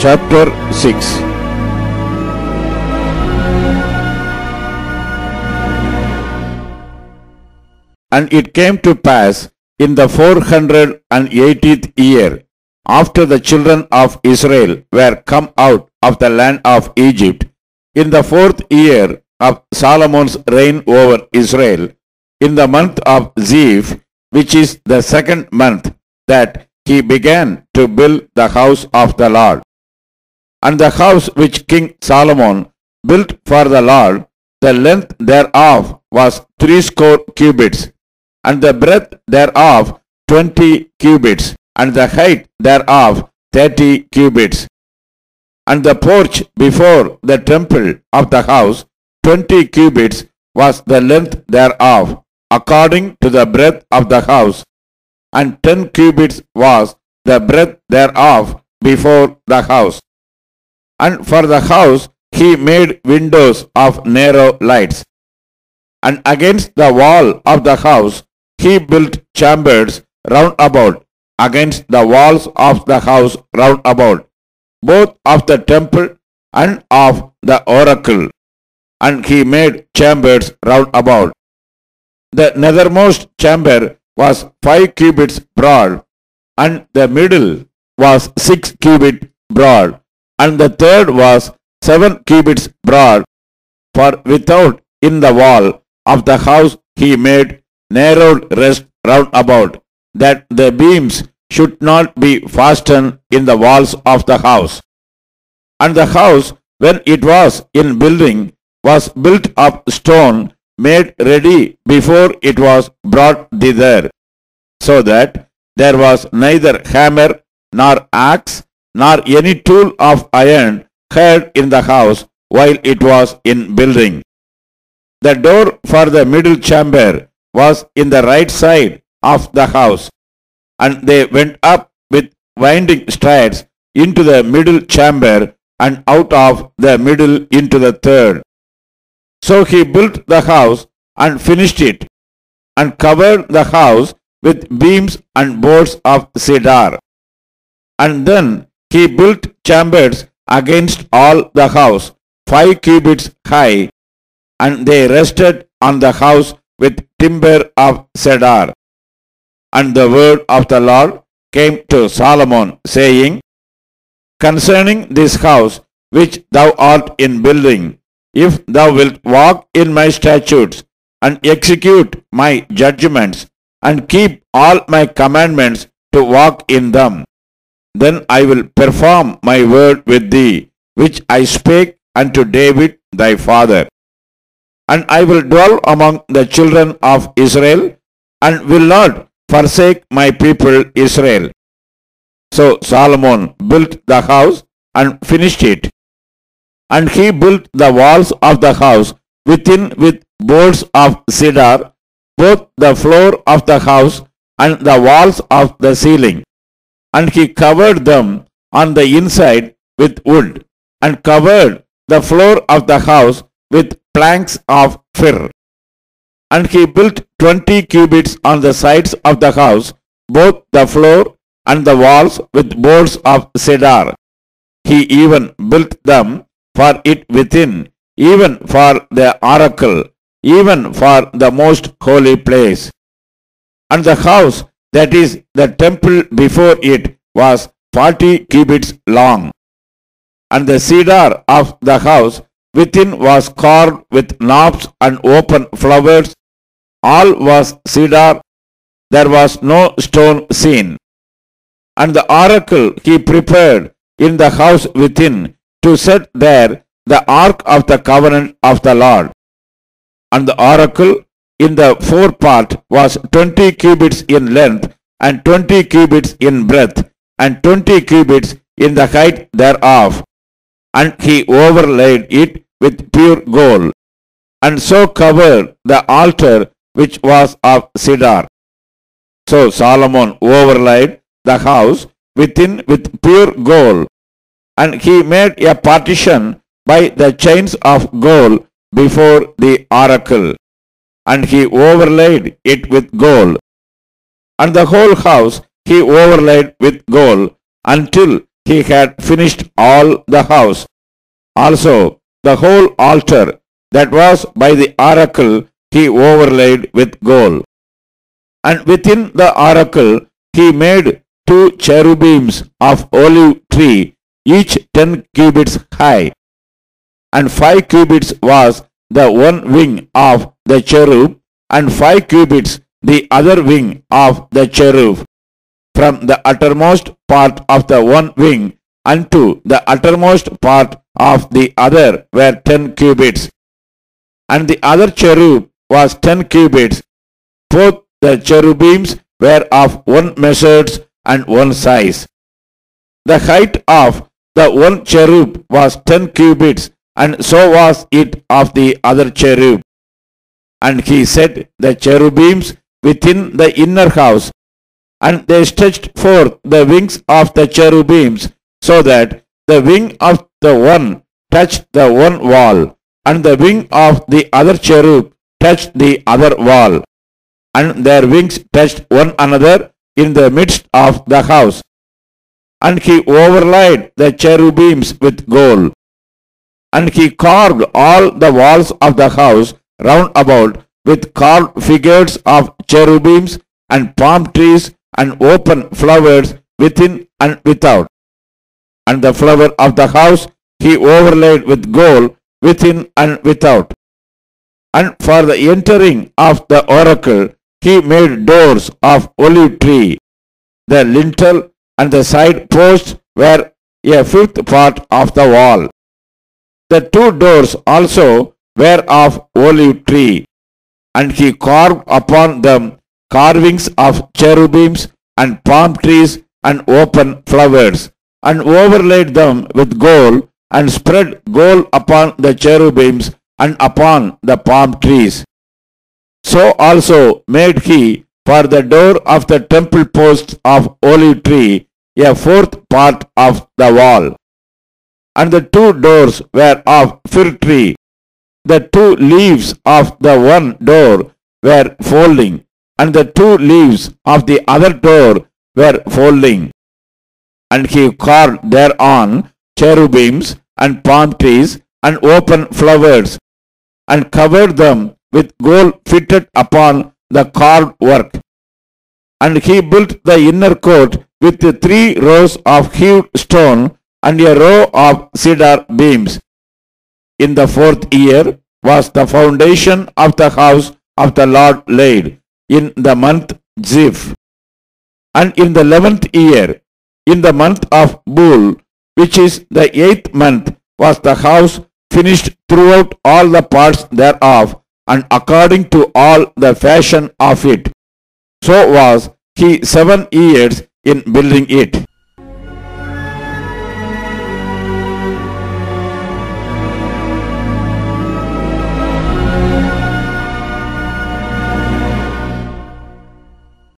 Chapter 6. And it came to pass in the 480th year, after the children of Israel were come out of the land of Egypt, in the 4th year of Solomon's reign over Israel, in the month of Ziv, which is the 2nd month, that he began to build the house of the Lord. And the house which King Solomon built for the Lord, the length thereof was 80 cubits, and the breadth thereof 20 cubits, and the height thereof 30 cubits. And the porch before the temple of the house 20 cubits was the length thereof, according to the breadth of the house, and 10 cubits was the breadth thereof before the house. And for the house he made windows of narrow lights. And against the wall of the house he built chambers round about, against the walls of the house round about, both of the temple and of the oracle. And he made chambers round about. The nethermost chamber was 5 cubits broad, and the middle was 6 cubits broad, and the third was 7 cubits broad. For without in the wall of the house he made narrowed rest round about, that the beams should not be fastened in the walls of the house. And the house, when it was in building, was built of stone made ready before it was brought thither, so that there was neither hammer nor axe nor any tool of iron heard in the house while it was in building. The door for the middle chamber was in the right side of the house, and they went up with winding straights into the middle chamber, and out of the middle into the third. So he built the house and finished it, and covered the house with beams and boards of cedar. And then he built chambers against all the house, 5 cubits high, and they rested on the house with timber of cedar. And the word of the Lord came to Solomon, saying, Concerning this house which thou art in building, if thou wilt walk in my statutes, and execute my judgments, and keep all my commandments to walk in them, then I will perform my word with thee, which I spake unto David thy father. And I will dwell among the children of Israel, and will not forsake my people Israel. So Solomon built the house and finished it. And he built the walls of the house within with boards of cedar, both the floor of the house and the walls of the ceiling. And he covered them on the inside with wood, and covered the floor of the house with planks of fir. And he built 20 cubits on the sides of the house, both the floor and the walls with boards of cedar. He even built them for it within, even for the oracle, even for the most holy place. And the house, that is the temple before it, was 40 cubits long. And the cedar of the house within was carved with knobs and open flowers. All was cedar, there was no stone seen. And the oracle he prepared in the house within, to set there the ark of the covenant of the Lord. And the oracle in the forepart was 20 cubits in length, and 20 cubits in breadth, and 20 cubits in the height thereof. And he overlaid it with pure gold, and so covered the altar which was of cedar. So Solomon overlaid the house within with pure gold, and he made a partition by the chains of gold before the oracle, and he overlaid it with gold. And the whole house he overlaid with gold, until he had finished all the house. Also, the whole altar that was by the oracle he overlaid with gold. And within the oracle he made 2 cherubims of olive tree, each 10 cubits high. And 5 cubits was the one wing of the cherub, and 5 cubits the other wing of the cherub. From the uttermost part of the one wing unto the uttermost part of the other were 10 cubits. And the other cherub was 10 cubits. Both the cherubims were of one measures and one size. The height of the one cherub was 10 cubits, and so was it of the other cherub. And he set the cherubims within the inner house, and they stretched forth the wings of the cherubims, so that the wing of the one touched the one wall, and the wing of the other cherub touched the other wall, and their wings touched one another in the midst of the house. And he overlaid the cherubims with gold. And he carved all the walls of the house round about with carved figures of cherubims and palm trees and open flowers within and without. And the flower of the house he overlaid with gold within and without. And for the entering of the oracle he made doors of olive tree. The lintel and the side posts were a fifth part of the wall. The 2 doors also were of olive tree, and he carved upon them carvings of cherubims and palm trees and open flowers, and overlaid them with gold, and spread gold upon the cherubims and upon the palm trees. So also made he for the door of the temple posts of olive tree a fourth part of the wall. And the 2 doors were of fir tree. The 2 leaves of the one door were folding, and the 2 leaves of the other door were folding. And he carved thereon cherubims and palm trees and open flowers, and covered them with gold fitted upon the carved work. And he built the inner court with 3 rows of hewed stone and a row of cedar beams. In the 4th year was the foundation of the house of the Lord laid, in the month Ziph. And in the 11th year, in the month of Bul, which is the 8th month, was the house finished throughout all the parts thereof, and according to all the fashion of it. So was he 7 years in building it.